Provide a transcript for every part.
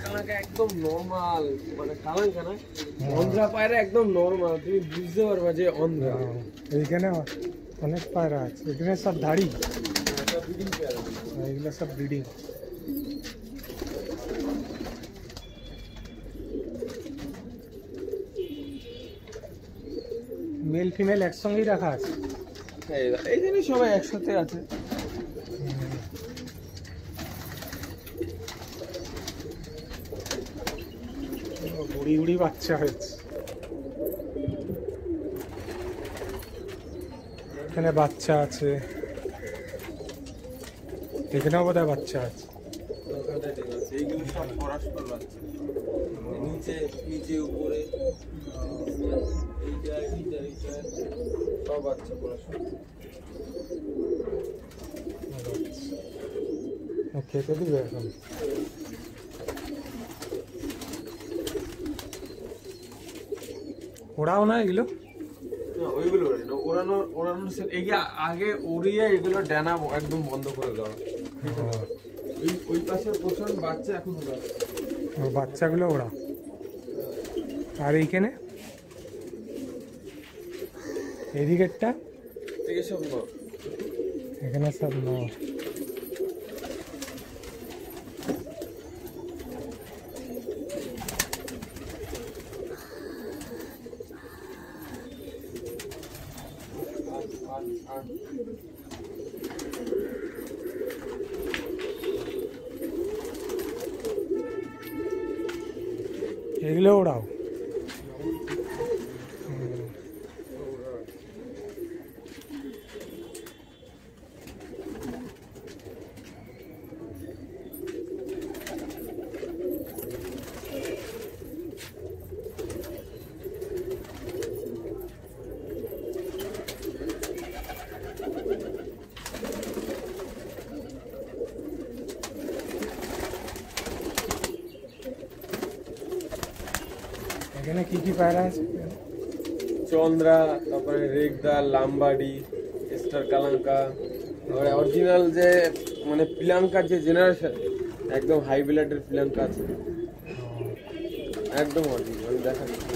কালাঙ্কা একদম নরমাল, মানে কালাঙ্কা না, অন্ধ্রা পায়রা একদম নরমাল, তুমি বুঝতে পারবা যে অন্ধ্রা। এইখানে অনেক পায়রা আছে, এখানে সব ধাড়ি, সব ব্রিডিং পেয়ারা। এগুলো সব ব্রিডিং। মেল ফিমেল একসঙ্গেই রাখা আছে। এই জন্য সবাই একসাথে আছে। বুড়ি বুড়ি বাচ্চা হয়েছে, এখানে বাচ্চা আছে, এখানেও বোধহয় বাচ্চা আছে। এইগুলো সব পরস্পর বাচ্চা, নিচে নিচে উপরে সব বাচ্চা পরস্পর। খেতে দিবে এখন। ওরাও না এগুলো, ওইগুলো ওড়ানো ওড়ানো আগে উড়িয়ে এগুলো ডানা একদম বন্ধ করে দেওয়া। ওই পাশের পোষণ বাচ্চা এখন বাচ্চাগুলো ওরা। আর এইখানে এদিকেরটা থেকে সব এখানে সব ন। এগুলো ওরাও। এখানে কি কি পায়রা আছে? চন্দ্রা, তারপরে রেগদা, লাম্বাডি, স্টার কালাঙ্কা, তারপরে অরিজিনাল যে মানে পিলাঙ্কার যে জেনারেশন, একদম হাই ব্লাডের পিলাঙ্কা আছে, একদম অরিজিনাল। আমি দেখাচ্ছি।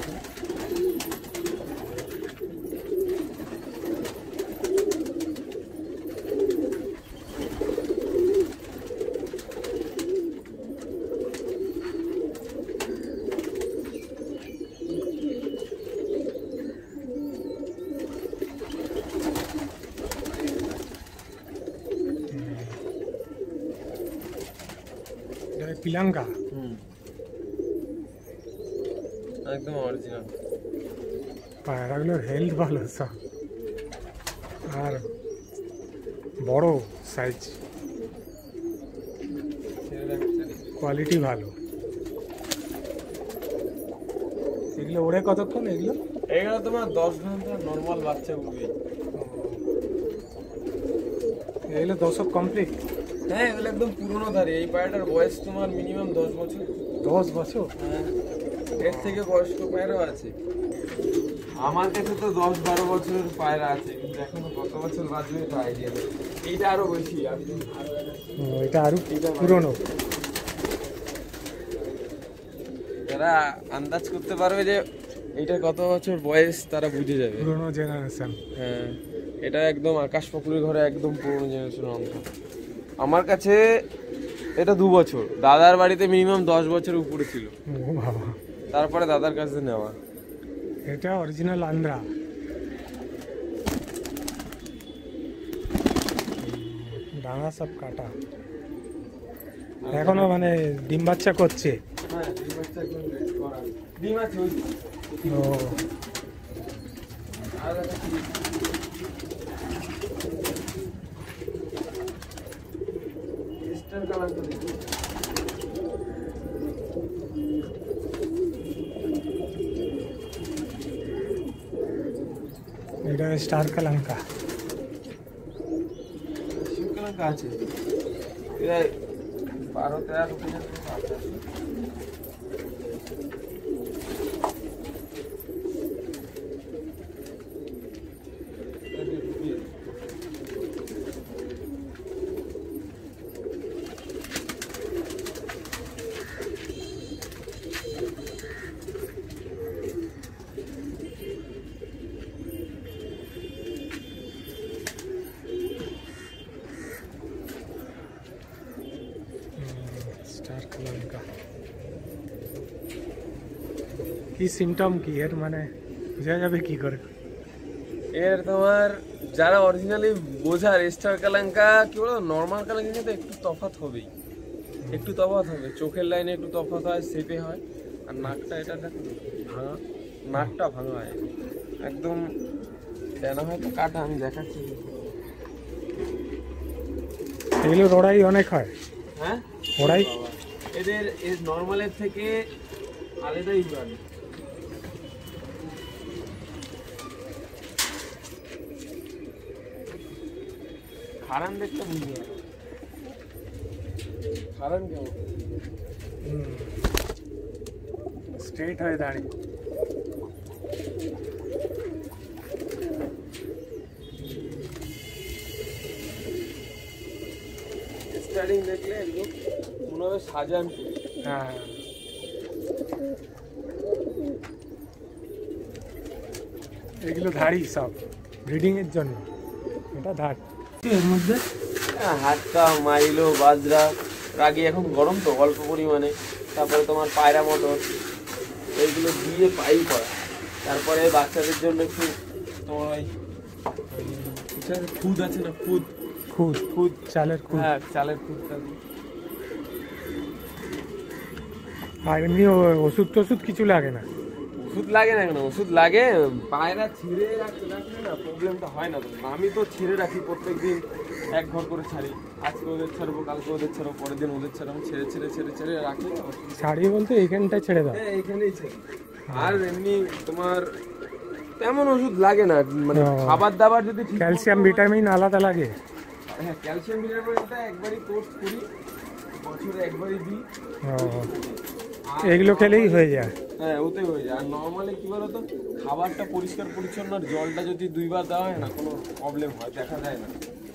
পিলাঙ্কা একদম অরিজিনাল। পায়রাগুলোর হেলথ ভালো সব, আর বড় সাইজ, কোয়ালিটি ভালো। এগুলো ওড়ে কতক্ষণ? এগুলো এগুলো তোমার 10 ঘন্টা নর্মাল বাচ্চা উঠবে। এগুলো দশক কমপ্লিট? হ্যাঁ, এগুলো একদম পুরনো ধারে। এই পায়রাটার বয়স তোমার মিনিমাম 10 বছর। 10 বছর? হ্যাঁ, এর থেকে বয়স্ক পায়রাও আছে। আমার কাছে তো 10-12 বছরের পায়রা আছে, কিন্তু এখনো কত বছর বাঁচবে এটা আইডিয়া নেই। এইটা আরো বেশি। এটা আরো পুরনো। যারা আন্দাজ করতে পারবে যে এইটা কত বছর বয়স, তারা বুঝে যাবে। পুরনো জেনারেশন। হ্যাঁ, এটা একদম আকাশ পকুলের ঘরে একদম পুরনো জেনারেশন অংশ। আমার কাছে এটা 2 বছর, দাদার বাড়িতে মিনিমাম 10 বছর উপরে ছিল। ও বাবা, তারপরে দাদার কাছে নেওয়া। এটা অরিজিনাল আন্ধ্রা। ডানা সব কাটা, এখনো মানে ডিম বাচ্চা করছে। হ্যাঁ, ডিম বাচ্চা একদম রেডি করা। ডিম আছে ওই। ও আর একটা স্টার কালাঙ্কা দেখি। এটা স্টার কালাঙ্কা। শিব কালাঙ্কা আছে। এরা 12-13 রুপির আছে। স্টার কালাঙ্কা কি সিমটম কি এর মানে বোঝা যাবে কি করে? এর তোমার যারা অরিজিনালি বোঝার স্টার কালাঙ্কা কি বলো, নর্মাল কালাঙ্কা কিন্তু একটু তফাৎ হবেই, একটু তফাৎ হবে, চোখের লাইনে একটু তফাৎ হয়, শেপে হয়। আর নাকটা এটা দেখো ভাঙা, নাকটা ভাঙা হয় একদম, তেনা হয়তো কাটা, আমি দেখাচ্ছি। এগুলো ওড়াই অনেক হয়। হ্যাঁ ওড়াই এদের নর্মালের থেকে আলাদাই হয়। খারান দেখতে বুঝতে পারো, খারান কেমন স্ট্রেট হয়ে দাঁড়িয়ে। স্টার্টিং দেখলে একদম মনে হবে সাজান। হ্যাঁ এগুলো ধাড়ি সব ব্রিডিং এর জন্য, এটা ধাড়। এর মধ্যে হাটকা, মাইলো, বাজরা, রাগি, এখন গরম তো অল্প পরিমাণে, তারপরে তোমার পায়রা মটর, এইগুলো দিয়ে পাই করা। তারপরে বাচ্চাদের জন্য একটু তোমার ওই খুদ আছে না, খুদ, খুদ খুদ, চালের খুদ। হ্যাঁ চালের খুদটা দিই। আর এমনি ওষুধ টষুধ কিছু লাগে না? ওষুধ লাগে না কেন, ওষুধ লাগে। পায়রা ছিঁড়ে রাখলে না প্রবলেমটা হয় না। তো আমি তো ছিঁড়ে রাখি, প্রত্যেকদিন এক ঘর করে ছাড়ি, আজকে ওদের ছাড়বো, কালকে ওদের ছাড়বো, পরের দিন ওদের ছাড়বো, ছেড়ে ছেড়ে ছেড়ে ছেড়ে রাখি। ছাড়িয়ে বলতে এইখানটায় ছেড়ে দাও? হ্যাঁ এইখানেই ছেড়ে। আর এমনি তোমার তেমন ওষুধ লাগে না, মানে খাবার দাবার যদি ক্যালসিয়াম ভিটামিন আলাদা লাগে? হ্যাঁ ক্যালসিয়াম ভিটামিনটা একবারই কোর্স করি, বছরে একবারই দিই। এগুলো খেলেই হয়ে যায়? হ্যাঁ ওতে হয়ে যায়। আর নর্মালি কি বলতো, খাবারটা পরিষ্কার পরিচ্ছন্ন, আর জলটা যদি 2 বার দেওয়া হয় না, কোনো প্রবলেম হয় দেখা যায় না।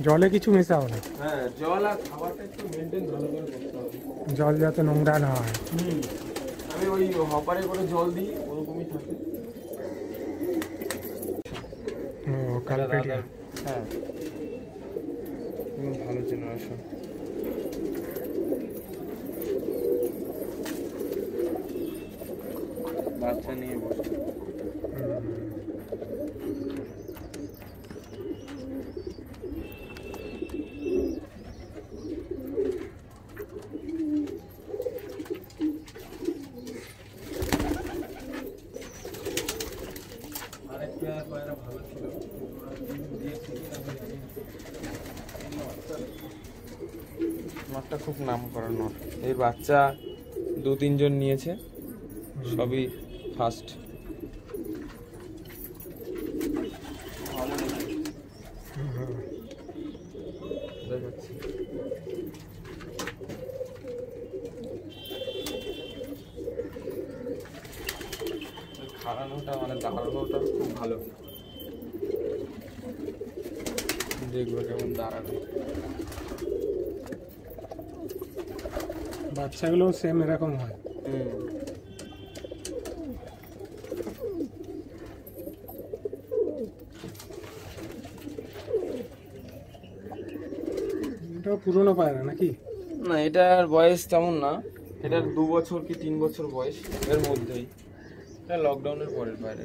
জলে কিছু মেশাও না? হ্যাঁ জল আর খাবারটা একটু মেনটেন ভালো করে করতে হবে, জল যাতে নোংরা না হয়। আমি ওই হপারে করে জল দিই, ওরকমই থাকে। ও কালপেটিয়া। হ্যাঁ ভালো জেনারেশন। বাচ্চা নিয়ে বসে আরেক পেয়ার পায়রা ভালো ছিল, নটটা খুব নাম করা নট। এর বাচ্চা 2-3 জন নিয়েছে, সবই ফার্স্ট। দেখাচ্ছি খাড়ানোটা, মানে দাঁড়ানোটা খুব ভালো, দেখবো কেমন দাঁড়ানো। বাচ্চাগুলো সেম এরকম হয়? এটাও পুরনো পায়রা নাকি? না এটার বয়স তেমন না, এটার 2 বছর কি 3 বছর বয়স, এর মধ্যেই। এটা লকডাউনের পরের পায়রা।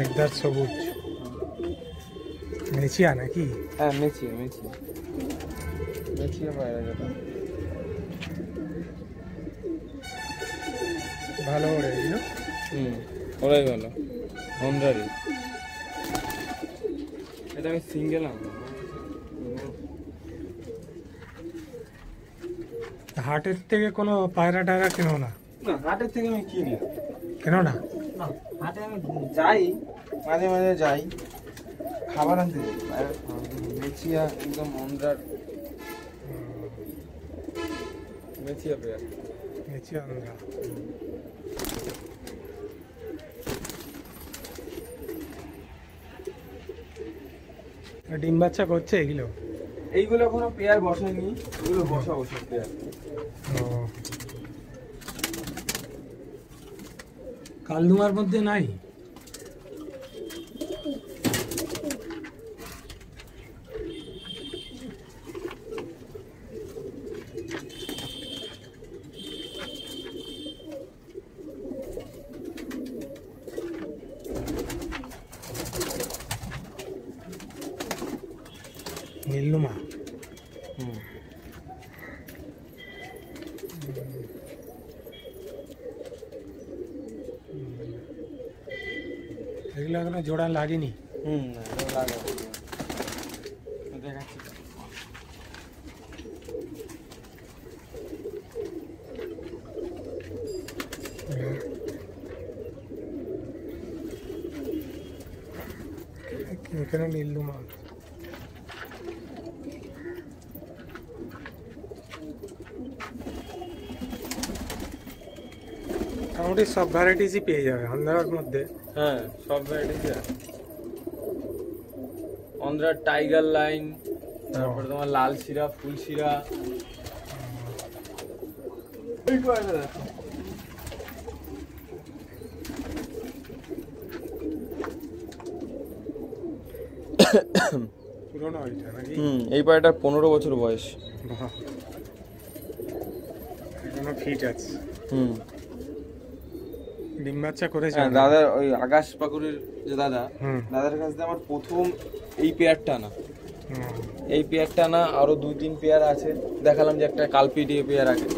একদার সবুজ মেচিয়া নাকি? হ্যাঁ মেচিয়া, মেচিয়া, মেচিয়া পায়রা যেটা ভালো ওড়ে এগুলো। ওরাই ভালো, হন্ড্রারি। এটা আমি সিঙ্গেল আনবো। হাটের থেকে কোনো পায়রা টায়রা কেনো না? না হাটের থেকে আমি কিনি কেন না? না, হাটে আমি যাই, মাঝে মাঝে যাই, খাবার আনতে যাই। মেচিয়া একদম অন্ধ্রার মেচিয়া পেয়ার। মেচিয়া আন্ধ্রা। ডিম বাচ্চা করছে এগুলো? এইগুলো এখনো পেয়ার বসায়নি, এগুলো বসাবো সব পেয়ার। কালদুমার মধ্যে নাই? নীলনুমা। হুম এগুলো এখনো জোড়া লাগেনি। না এটা লাগাবো দেখাচ্ছি। এখানে নীলনুমা। মোটামুটি সব ভ্যারাইটিসই পেয়ে যাবে অন্ধ্রার মধ্যে। হ্যাঁ সব ভ্যারাইটিস আছে। অন্ধ্রা টাইগার লাইন, তারপরে তোমার লাল শিরা, ফুল শিরা। এই কয়টা দেখো। পুরোনো ওইটা নাকি? এই পায়রাটার 15 বছর বয়স। বাহ, এখনো ফিট আছে। ডিম বাচ্চা করেছে। হ্যাঁ দাদার ওই আকাশ পাকুরের যে দাদা, হুম। দাদার কাছ থেকে আমার প্রথম এই পেয়ারটা না, হুম। এই পেয়ারটা না আরো 2-3 পেয়ার আছে। দেখালাম যে একটা কালপি দিয়ে পেয়ার আছে।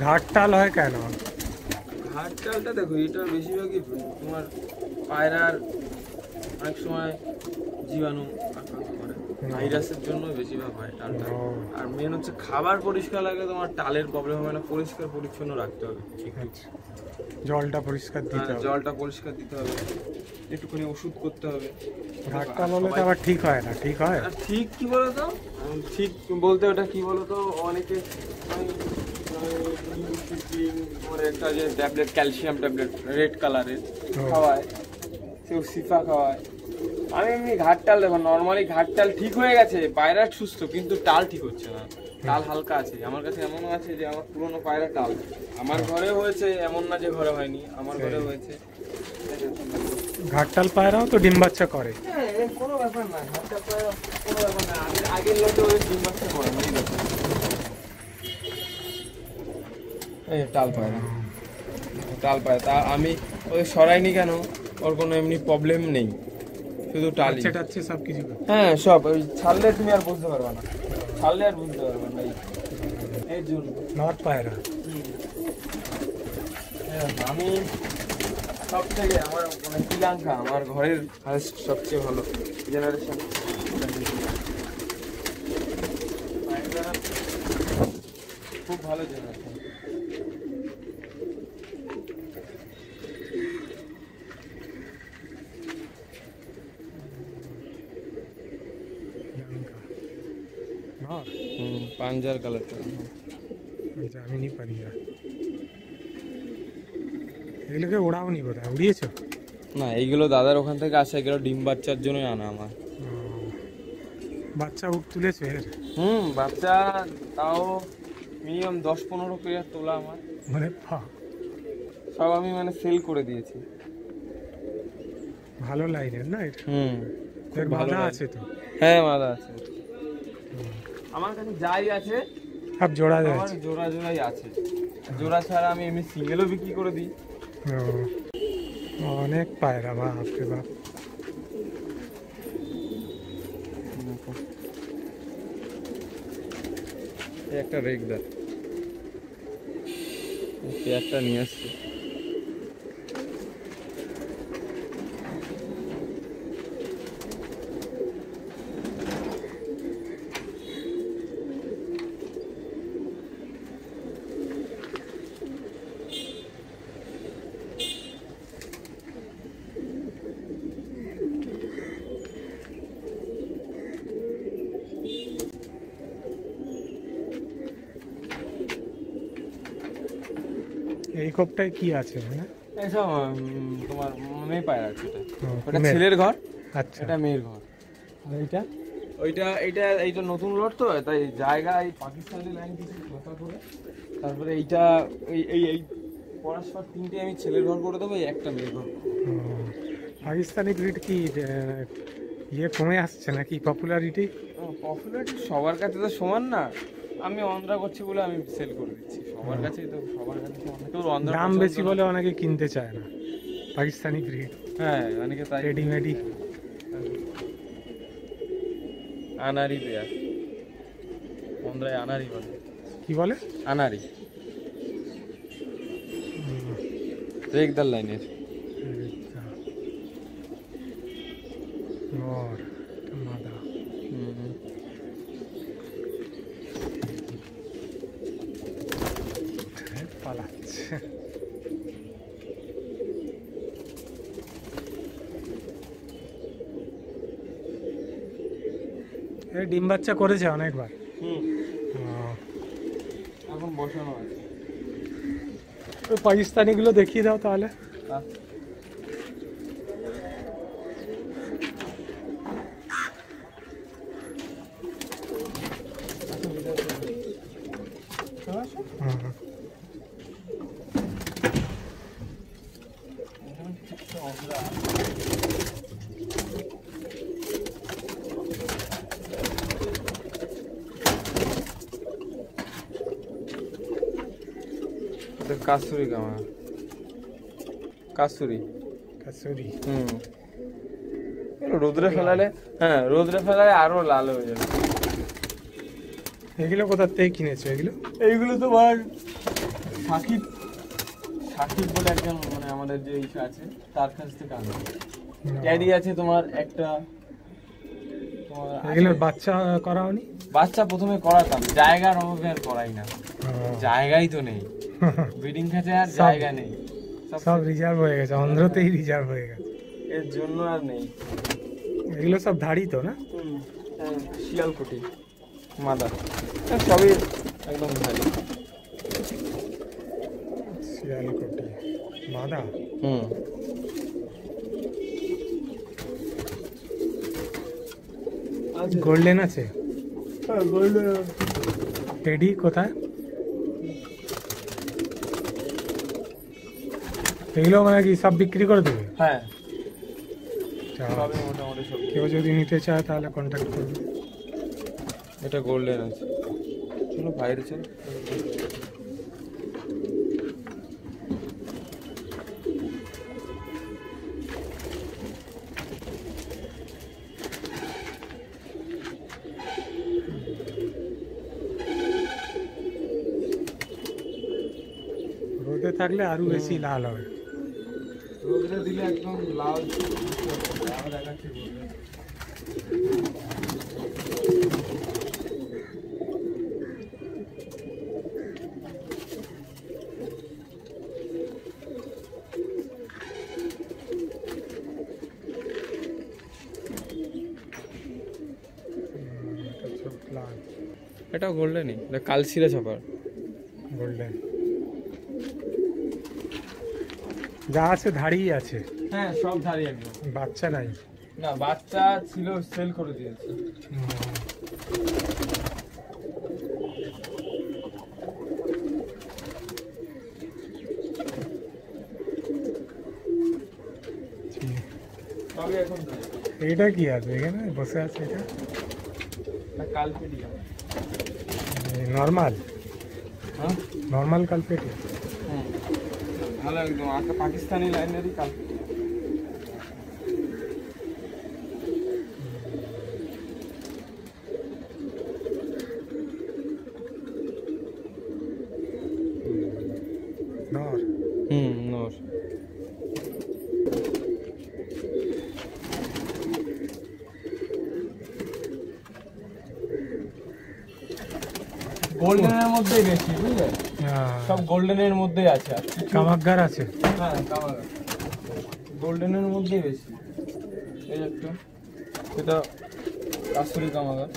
ঘাটটাল হয় কেন? ঘাটটালটা দেখো, এটা বেশিরভাগই তোমার পায়রার অনেক সময় জীবাণু আক্রান্ত করে, ভাইরাসের জন্য বেশিরভাগ হয় টালটা। আর মেন হচ্ছে খাবার পরিষ্কার লাগলে তোমার টালের প্রবলেম হবে না, পরিষ্কার পরিচ্ছন্ন রাখতে হবে। ঠিক আছে, জলটা পরিষ্কার দিতে হবে। জলটা পরিষ্কার দিতে হবে, একটুখানি ওষুধ করতে হবে। ঘাটটাল হলে তো আবার ঠিক হয় না। ঠিক হয়? আর ঠিক কি বলতো, ঠিক বলতে ওটা কি বলতো, অনেকে একটা যে ট্যাবলেট, ক্যালসিয়াম ট্যাবলেট রেড কালারের খাওয়ায়, কেউ সিফা খাওয়ায়। আমি এমনি ঘাটটাল দেখো, নর্মালি ঘাটটাল ঠিক হয়ে গেছে, পায়রা সুস্থ, কিন্তু টাল ঠিক হচ্ছে না। টাল হালকা আছে। আমার কাছে এমনও আছে যে আমার পুরোনো পায়রা টাল আমার ঘরে হয়েছে, এমন না যে ঘরে হয়নি, আমার ঘরে হয়েছে। ঘাটটাল পায়রাও তো ডিম বাচ্চা করে। হ্যাঁ কোনো ব্যাপার না, ঘাটটাল পায়রা কোনো ব্যাপার না। আগের লোকে ওই ডিম বাচ্চা করে না। এই টাল পায়রা, টাল পায়রা তা আমি ওই সরাইনি কেন, ওর কোনো এমনি প্রবলেম নেই, শুধু টালি। টাচ্ছে সব কিছু। হ্যাঁ সব, ওই ছাড়লে তুমি আর বুঝতে পারবে না, ছাড়লে আর বুঝতে পারবে না। এই জন্য নট পায়রা। আমি সব থেকে আমার মানে শ্রীলঙ্কা আমার ঘরের হাইস্ট সবচেয়ে ভালো জেনারেশন। খুব ভালো জেনারেশন। পাঞ্জার কালারটা জামিনি পারিয়া। এগুলোকে ওড়াওনি বোধহয়, উড়িয়েছো? না, এইগুলো দাদার ওখান থেকে আসে, এগুলো ডিম বাচ্চার জন্যই আনা আমার। বাচ্চা তুলেছে এর? বাচ্চা তাও মিনিমাম 10-15 পেয়ার তোলা আমার। মানে সব আমি মানে সেল করে দিয়েছি। ভালো লাইনের না এটা? এর ভালো মাদা আছে তো? হ্যাঁ মাদা আছে আমার কাছে, যাই আছে সব জোড়া আমার আছে। জোড়া জোড়াই আছে। জোড়া ছাড়া আমি এমনি সিঙ্গেলও বিক্রি করে দিই। অনেক পায়রা, বাপরে বাপ। একটা রেগদার পেয়ারটা নিয়ে আসছি। এই কোপটায় কি আছে মানে? এইসব তোমার মেয়ে পায়রা আছে। ওটা মেয়ে। ছেলের ঘর, আচ্ছা। এটা মেয়ের ঘর। আর এইটা? এইটা নতুন লট তো, তাই জায়গা এই পাকিস্তানি লাইন কিছু কথা করে, তারপরে এইটা এই এই এই পরস্পর 3টে আমি ছেলের ঘর করে দেবো, একটা মেয়ের ঘর। পাকিস্তানি ব্রিড কি ইয়ে কমে আসছে নাকি পপুলারিটি? পপুলারিটি সবার কাছে তো সমান না, আমি অন্ধ্রা করছি বলে আমি সেল করে দিচ্ছি। সবার কাছেই তো, সবার কাছে দাম বেশি বলে অনেকে কিনতে চায় না পাকিস্তানি ব্রিড। হ্যাঁ অনেকে তাই রেডিমেডি। আনারি পেয়ার, অন্ধ্রায় আনারি বলে। কি বলে? আনারি, রেগদার লাইনের। নর মাদা। পালাচ্ছে। এই ডিম বাচ্চা করেছে অনেকবার। এখন বসানো আছে। ওই পাকিস্তানিগুলো দেখিয়ে দাও তাহলে। কাসুরি কামা, কাসুরি কাসুরি। রোদ্রে ফেলালে, হ্যাঁ রোদ্রে ফেলালে আরো লাল হয়ে যাবে। এগুলো কোথা থেকে কিনেছো এগুলো? এইগুলো তোমার সাকিব, সাকিব বলে একজন মানে আমাদের যে ইসা আছে তার কাছ থেকে আনা। ট্যাডি আছে তোমার একটা, তোমার এগুলোর বাচ্চা করাওনি? বাচ্চা প্রথমে করাতাম, জায়গার অভাবে আর করাই না, জায়গাই তো নেই, ব্রিডিং খাঁচে আর জায়গা নেই, সব রিজার্ভ হয়ে গেছে, অন্ধ্রতেই রিজার্ভ হয়ে গেছে, এর জন্য আর নেই। এগুলো সব ধাড়ি তো না? শিয়ালকুটি মাদা সবই একদম ভালো। শিয়ালকুটি মাদা। গোল্ডেন আছে? টেডি কোথায়? এগুলো মানে কি সব বিক্রি করে দেবে? হ্যাঁ আচ্ছা, মোটামুটি সব। কেউ যদি নিতে চায় তাহলে কন্ট্যাক্ট করবে। এটা গোল্ডেন আছে, চলো বাইরে চলো। রোদে থাকলে আরো বেশি লাল হবে। রোদে দিলে একদম লাল দেখাচ্ছে। এটা গোল্ডেনই, কালশিরা ছাপার গোল্ডেন যা আছে ধাড়ি আছে। হ্যাঁ সব ধারি একদম, বাচ্চা নাই না বাচ্চা ছিল সেল করে দিয়েছে। সবই এখন ধারি। এইটা কি আছে এখানে বসে আছে? এটা কালপেটিয়া নর্মাল, হ্যাঁ নর্মাল কালপেটিয়া। ভালো একদম পাকিস্তানি লাইনেরই কালপেটিয়া। নর। নর। গোল্ডেনের মধ্যেই বেশি, বুঝলে? সব গোল্ডেনের মধ্যেই আছে। আর কামাকগার আছে? হ্যাঁ কামাগার গোল্ডেনের মধ্যেই বেশি। এই একটা, এটা কাসুরি কামাগার।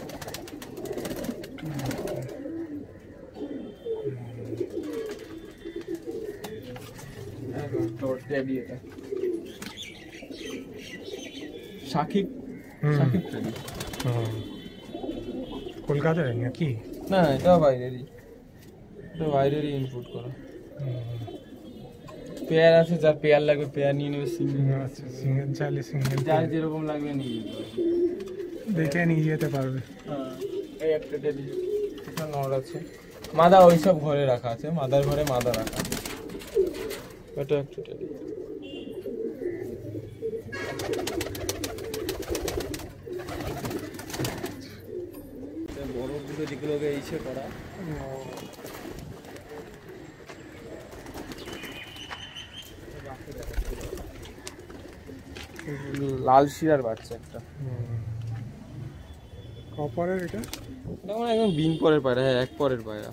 সাকিব, সাকিব ট্যাডি। কলকাতায় নাকি? না এটা বাইরেরই, এটা বাইরেরই ইনপুট করা। পেয়ার আছে, যার পেয়ার লাগবে পেয়ার নিয়ে নেবে, সিঙ্গেল আচ্ছা সিঙ্গেল চাইলে সিঙ্গেল, যার যেরকম লাগবে নিয়ে যেতে পারবে, দেখে নিয়ে যেতে পারবে। হ্যাঁ এই একটা টেডি, এটা নর আছে। মাদা ওইসব ঘরে রাখা আছে, মাদার ঘরে মাদা রাখা আছে। এটা একটা টেডি। এগুলোকে ইসে করা। লাল শিরার বাচ্চা একটা, কপারের এটা মানে একদম বিন পরের পায়রা, হ্যাঁ এক পরের পায়রা।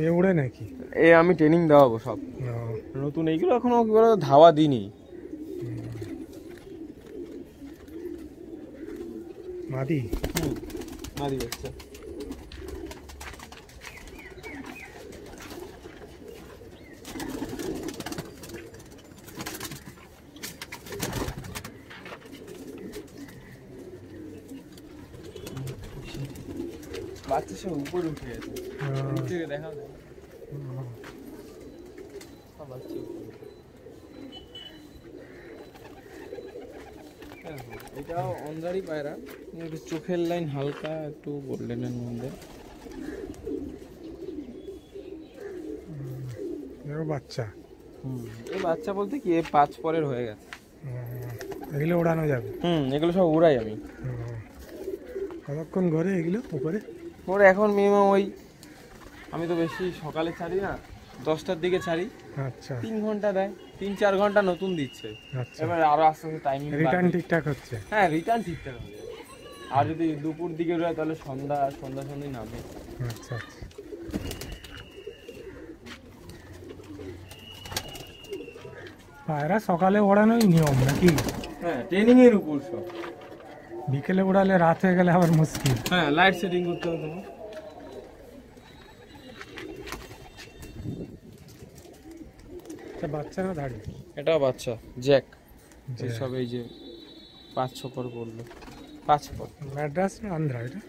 এ উড়ে নাকি? এ আমি ট্রেনিং দেওয়াবো সব নতুন, এইগুলো এখনো কি বলো ধাওয়া দিইনি। মাদি মাদি বাচ্চা। বাচ্চা সব উপরে উঠে গেছে, নিচে দেখাও যায়। বাচ্চা এটাও অন্ধারই পায়রা, কিন্তু চোখের লাইন হালকা একটু গোল্ডেনের মধ্যে। বাচ্চা এই বাচ্চা বলতে কি 5 পরের হয়ে গেছে। এগুলো ওড়ানো যাবে? এগুলো সব উড়াই আমি। কতক্ষণ ঘরে এগুলো উপরে? ওর এখন মিনিমাম ওই, আমি তো বেশি সকালে ছাড়ি না, 10টার দিকে ছাড়ি। আচ্ছা, 3 ঘন্টা দেয়, 3-4 ঘন্টা নতুন দিচ্ছে। আচ্ছা, এবার আরো আস্তে আস্তে টাইমিং রিটার্ন ঠিকঠাক হচ্ছে? হ্যাঁ রিটার্ন ঠিকঠাক হয়ে যাবে। আর যদি দুপুর দিকে উড়ায় তাহলে সন্ধ্যা নামে। আচ্ছা, পায়রা সকালে ওড়ানোই নিয়ম নাকি? হ্যাঁ ট্রেনিং এর উপর সব। বিকেলে উড়ালে রাত হয়ে গেলে আবার মুশকিল। হ্যাঁ লাইট সেটিং করতে হবে তোমার। বাচ্চা না ধাড়ি? এটাও বাচ্চা জ্যাক। জ্যাক। সব এই যে 5-6 পর বললো, 5 পর। ম্যাড্রাস না আন্ধ্রা এটা?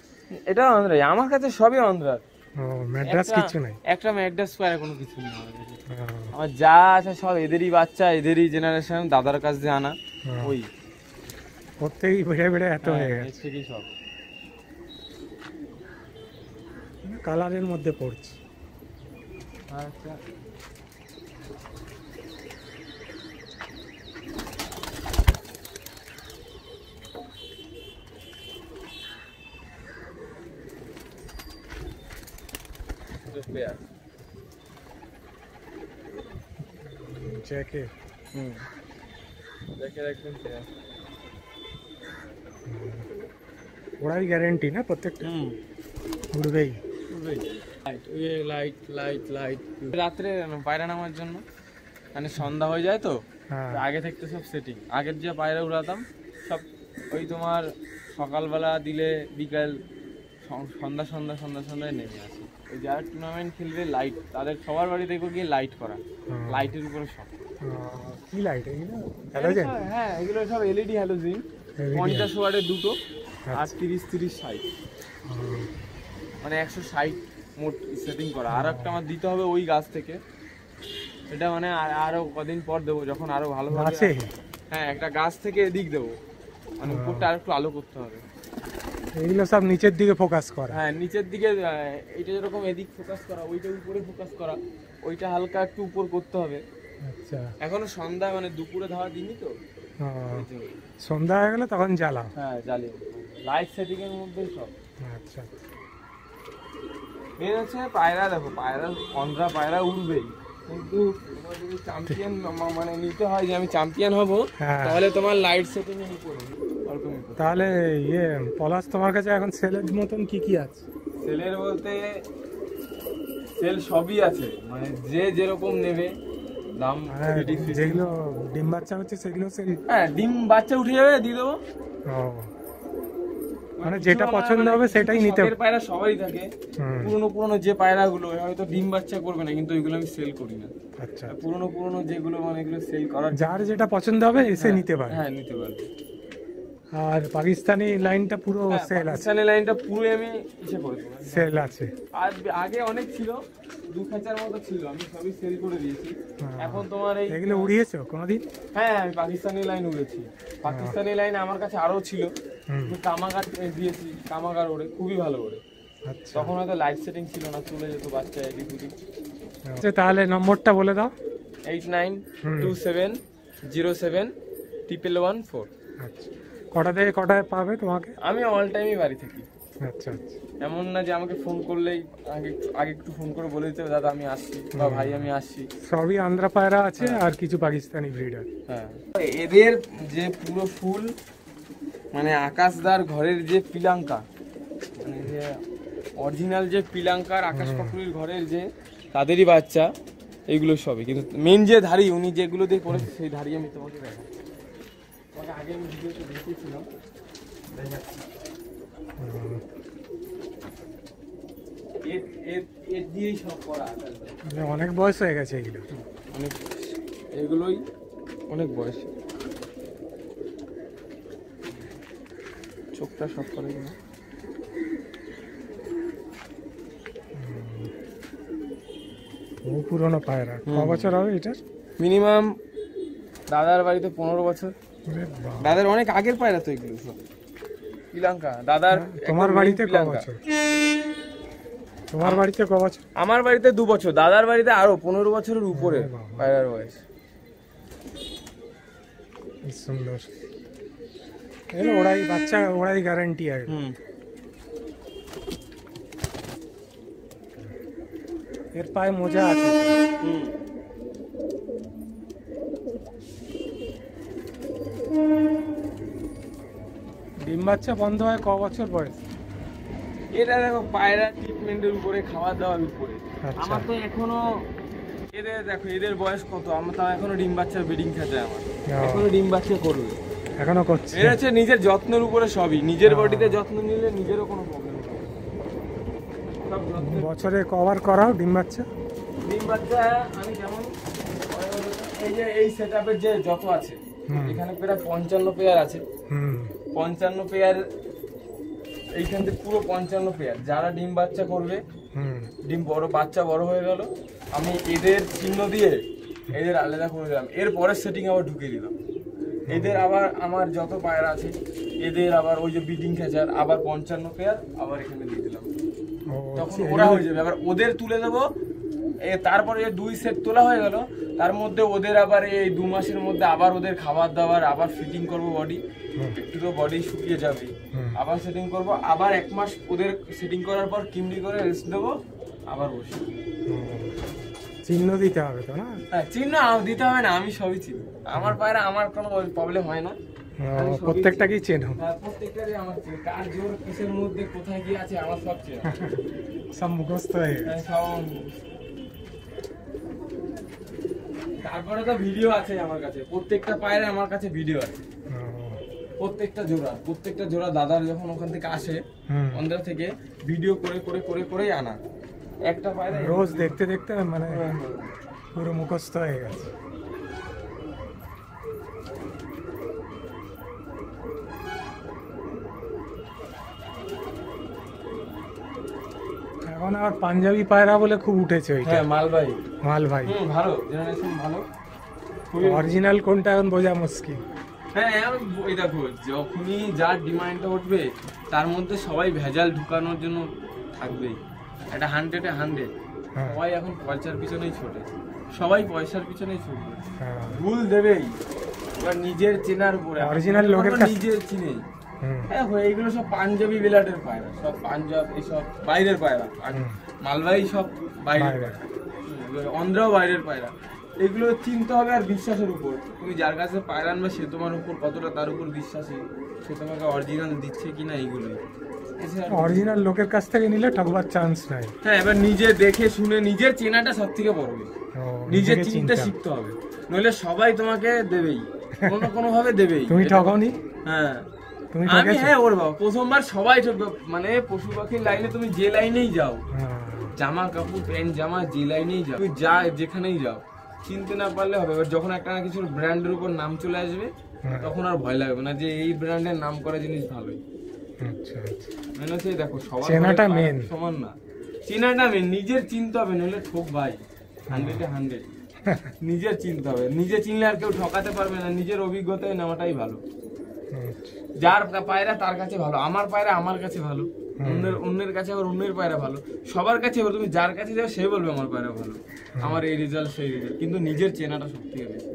এটা আন্ধ্রা, আমার কাছে সবই আন্ধ্রার। ও ম্যাড্রাস কিছু নাই? একটা ম্যাড্রাস পায় কোনো কিছু নেই আমার কাছে। ও, আমার যা আছে সব এদেরই বাচ্চা, এদেরই জেনারেশন, দাদার কাছ দিয়ে আনা। ওই প্রত্যেকই বেড়ে বেড়ে এত হয়ে হ্যাঁ, গেছে। এর থেকেই সব। কালারের মধ্যে পড়ছে। আচ্ছা জ্যাকে জ্যাকের একদম পেয়ার। ওরাই গ্যারেন্টি না প্রত্যেকটা? উড়বেই। লাইট রাত্রে পায়রা নামার জন্য, মানে সন্ধ্যা হয়ে যায় তো, হ্যাঁ, আগে থাকতে সব সেটিং। আগের যে পায়রা উড়াতাম সব ওই তোমার সকালবেলা দিলে বিকাল সন্ধ্যায় নেমে আসি। ওই যারা টুর্নামেন্ট খেলবে লাইট, তাদের সবার বাড়ি দেখবো গিয়ে লাইট করা, লাইটের উপরে সব। কি লাইট এগুলো? হ্যালোজেন? হ্যাঁ এগুলো সব এলইডি হ্যালোজিন, 50 ওয়াটের দুটো, আর 30-60 মানে 160 মোট সেটিং করা। আর একটা আমার দিতে হবে ওই গাছ থেকে, এটা মানে আরো কদিন পর দেবো যখন আরো ভালো আছে। হ্যাঁ একটা গাছ থেকে এদিক দেবো, মানে উপরটা আর একটু আলো করতে হবে। এগুলো সব নিচের দিকে ফোকাস করা? হ্যাঁ নিচের দিকে, এইটা যেরকম এদিক ফোকাস করা, ওইটা উপরে ফোকাস করা, ওইটা হালকা একটু উপর করতে হবে। আচ্ছা, এখনো সন্ধ্যা মানে দুপুরে ধাওয়া দিনই তো, সন্ধ্যা হয়ে গেলে তখন জ্বালা? হ্যাঁ জ্বালিয়ে লাইট সেটিং এর মধ্যেই সব। আচ্ছা, মেন হচ্ছে পায়রা, দেখো পায়রা অন্ধ্রা পায়রা উড়বেই, কিন্তু তোমার যদি চ্যাম্পিয়ন মানে নিতে হয় যে আমি চ্যাম্পিয়ন হব, তাহলে তোমার লাইট সেটিং এর উপরে অল্প। তাহলে ইয়ে পলাশ তোমার কাছে এখন সেলের মতন কি কি আছে? সেলের বলতে সেল সবই আছে, মানে যে যেরকম নেবে দাম। যেগুলো ডিম বাচ্চা হচ্ছে সেগুলো সেল? হ্যাঁ ডিম বাচ্চা উঠে যাবে দিয়ে দেবো। মানে যেটা পছন্দ হবে সেটাই নিতে হবে? পায়রা সবাই থাকে, পুরনো যে পায়রাগুলো হয়তো ডিম বাচ্চা করবে না, কিন্তু ওইগুলো আমি সেল করি না। আচ্ছা, পুরনো যেগুলো মানে এগুলো সেল করার, যার যেটা পছন্দ হবে এসে নিতে পারে? হ্যাঁ নিতে পারবে। আর পাকিস্তানি লাইনটা পুরো সেল আছে? পাকিস্তানি লাইনটা পুরো আমি ইসে করে দেবো, সেল আছে। আর আগে অনেক ছিল, 2 খাঁচার মতো ছিল, আমি সবই সেল করে দিয়েছি। এখন তোমার এই এগুলো উড়িয়েছো কোনোদিন? হ্যাঁ আমি পাকিস্তানি লাইন উড়েছি। পাকিস্তানি লাইন আমার কাছে আরো ছিল, কামাগার দিয়েছি, কামাগার ওড়ে খুবই ভালো ওড়ে। আচ্ছা, তখন হয়তো লাইট সেটিং ছিল না, চলে যেত বাচ্চা এদিক ওদিক। তাহলে নম্বরটা বলে দাও। 8927071114। আচ্ছা, কটা থেকে কটায় পাবে তোমাকে? আমি অল টাইমই বাড়ি থাকি। আচ্ছা আচ্ছা। এমন না যে আমাকে ফোন করলেই আগে আগে একটু ফোন করে বলে দিতে হবে দাদা আমি আসছি বা ভাই আমি আসছি। সবই আন্ধ্রা পায়রা আছে আর কিছু পাকিস্তানি ব্রিডার। হ্যাঁ, এদের যে পুরো ফুল মানে আকাশদার ঘরের যে পিলাঙ্কা, মানে যে অরিজিনাল যে পিলাঙ্কার আকাশ পাকুড়ির ঘরের যে তাদেরই বাচ্চা এইগুলো সবই। কিন্তু মেন যে ধাড়ি উনি যেগুলো দিয়ে করেছে সেই ধাড়ি আমি তোমাকে দেখাই। তোমাকে আগে আমি ভিডিওতে দেখিয়েছিলাম, দেখাচ্ছি। এর দিয়েই সব করা আকাশদার। অনেক বয়স হয়ে গেছে এগুলো, অনেক এগুলোই অনেক বয়স। চোখটা সব করে কিনা বহু পুরনো পায়রা। ক বছর হবে এটার? মিনিমাম দাদার বাড়িতে 15 বছর। ওরে বাবা। দাদার অনেক আগের পায়রা তো এগুলো সব শ্রীলঙ্কা। দাদার তোমার একদম বাড়িতে ক শ্রীলঙ্কা। বছর? তোমার বাড়িতে ক বছর? আমার বাড়িতে 2 বছর, দাদার বাড়িতে আরো 15 বছরের উপরে আরে বাবা। পায়রার বয়স। কি সুন্দর। এর ওড়াই বাচ্চা, ওড়াই গ্যারান্টি আছে। এর পায়ে মোজা আছে। ডিম বাচ্চা বন্ধ হয় ক বছর বয়স? এটা দেখো পায়রা ট্রিটমেন্টের উপরে, খাওয়া দাওয়ার উপরে। আচ্ছা। আমার তো এখনো এদের দেখো এদের বয়স কত, আমার তাও এখনো ডিম বাচ্চার ব্রিডিং খাতে আমার এখনো ডিম বাচ্চা করবে, এখনো করছে। এর হচ্ছে নিজের যত্নের উপরে সবই। নিজের বডিতে যত্ন নিলে নিজেরও কোনো প্রবলেম হবে না। সব যত্ন। বছরে কভার করাও ডিম বাচ্চা? ডিম বাচ্চা আমি যেমন এই যে এই সেটআপের যে যত আছে এখানে প্রায় 55 পেয়ার আছে। 55 পেয়ার এইখান থেকে পুরো 55 পেয়ার যারা ডিম বাচ্চা করবে, ডিম বড় বাচ্চা বড় হয়ে গেল, আমি এদের চিহ্ন দিয়ে এদের আলাদা করে দিলাম। এর পরের সেটিং আবার ঢুকিয়ে দিলাম। এদের আবার আমার যত পায়রা আছে এদের আবার ওই যে ব্রিডিং খেচার আবার 55 পেয়ার আবার এখানে দিয়ে দিলাম। তখন ওরা হয়ে যাবে। আবার ওদের তুলে দেবো, তারপরে 2 সেট তোলা হয়ে গেল, তার মধ্যে ওদের আবার এই 2 মাসের মধ্যে আবার ওদের খাবার দাবার আবার ফিটিং করব। বডি একটু তো বডি শুকিয়ে যাবে, আবার সেটিং করব। আবার 1 মাস ওদের সেটিং করার পর কিমড়ি করে রেস্ট দেবো, আবার বসে। চিহ্ন দিতে হবে তো না? হ্যাঁ, চিহ্ন দিতে হবে না, আমি সবই চিনি। আমার পায়রা আমার কোনো প্রবলেম হয় না। প্রত্যেকটাকেই চেনো? হ্যাঁ, প্রত্যেকটারই আমার চিনি। কার জোর কিসের মধ্যে কোথায় কি আছে আমার সব চিনি। সব মুখস্থ হয়ে গেছে। হ্যাঁ, সব। তারপরে তো ভিডিও আছে আমার কাছে, প্রত্যেকটা পায়রা আমার কাছে ভিডিও আছে। প্রত্যেকটা জোড়া দাদার যখন ওখান থেকে আসে অন্ধ্রা থেকে ভিডিও করে করে করে করেই আনা। একটা পায়রা রোজ দেখতে দেখতে মানে পুরো মুখস্থ হয়ে গেছে। এখন আর পাঞ্জাবি পায়রা বলে খুব উঠেছে ওইটা। হ্যাঁ, মালবাই। মালভাই ভালো, জেনারেশন ভালো। অরিজিনাল কোনটা এখন বোঝা মুশকিল। হ্যাঁ, ওই দেখো যখনই যার ডিমান্ডটা উঠবে তার মধ্যে সবাই ভেজাল ঢুকানোর জন্য থাকবেই। এটা 100-এ 100। সবাই এখন পয়সার পিছনেই ছোটে, সবাই পয়সার পিছনেই ছুটবে, ভুল দেবেই। এবার নিজের চেনার উপরে, অরিজিনাল লোকের কাছে নিজের চিনেই। হ্যাঁ, এইগুলো সব পাঞ্জাবি বিলাটের পায়রা, সব পাঞ্জাব এইসব বাইরের পায়রা। মালবাই সব বাইরের পায়রা, অন্ধ্রাও বাইরের পায়রা। এগুলো চিনতে হবে আর বিশ্বাসের উপর। তুমি যার কাছে পায়রা আনবে সে তোমার উপর কতটা তার উপর বিশ্বাসী, সে তোমাকে অরিজিনাল দিচ্ছে কিনা এইগুলোই। অরিজিনাল লোকের কাছ থেকে নিলে ঠকবার চান্স নাই। হ্যাঁ, এবার নিজে দেখে শুনে নিজের চেনাটা সব থেকে বড় বিষয়। নিজের চিনতে শিখতে হবে, নইলে সবাই তোমাকে দেবেই, কোনো ভাবে দেবেই। তুমি ঠকাওনি? হ্যাঁ, আমি হ্যাঁ ওর বাবা প্রথমবার সবাই মানে পশু পাখির লাইনে তুমি যে লাইনেই যাও, জামা কাপড় প্যান্ট জামা যে লাইনেই যাও, তুমি যা যেখানেই যাও, চিনতে না পারলে হবে। এবার যখন একটা না কিছু ব্র্যান্ডের উপর নাম চলে আসবে তখন আর ভয় লাগবে না যে এই ব্র্যান্ডের নাম করা জিনিস ভালোই। মানে হচ্ছে দেখো সবার চেনাটা মেন, সমান না, চেনাটা মেন। নিজের চিনতে হবে, নইলে ঠক ভাই 100-এ 100। নিজের চিনতে হবে, নিজে চিনলে আর কেউ ঠকাতে পারবে না। নিজের অভিজ্ঞতায় নেওয়াটাই ভালো। যার পায়রা তার কাছে ভালো, আমার পায়রা আমার কাছে ভালো, অন্যের কাছে আবার অন্যের পায়রা ভালো, সবার কাছে। তুমি যার কাছে যাও সে বলবে আমার পায়রা ভালো, আমার এই রেজাল্ট সেই রেজাল্ট, কিন্তু নিজের চেনাটা সব থেকে বেশি।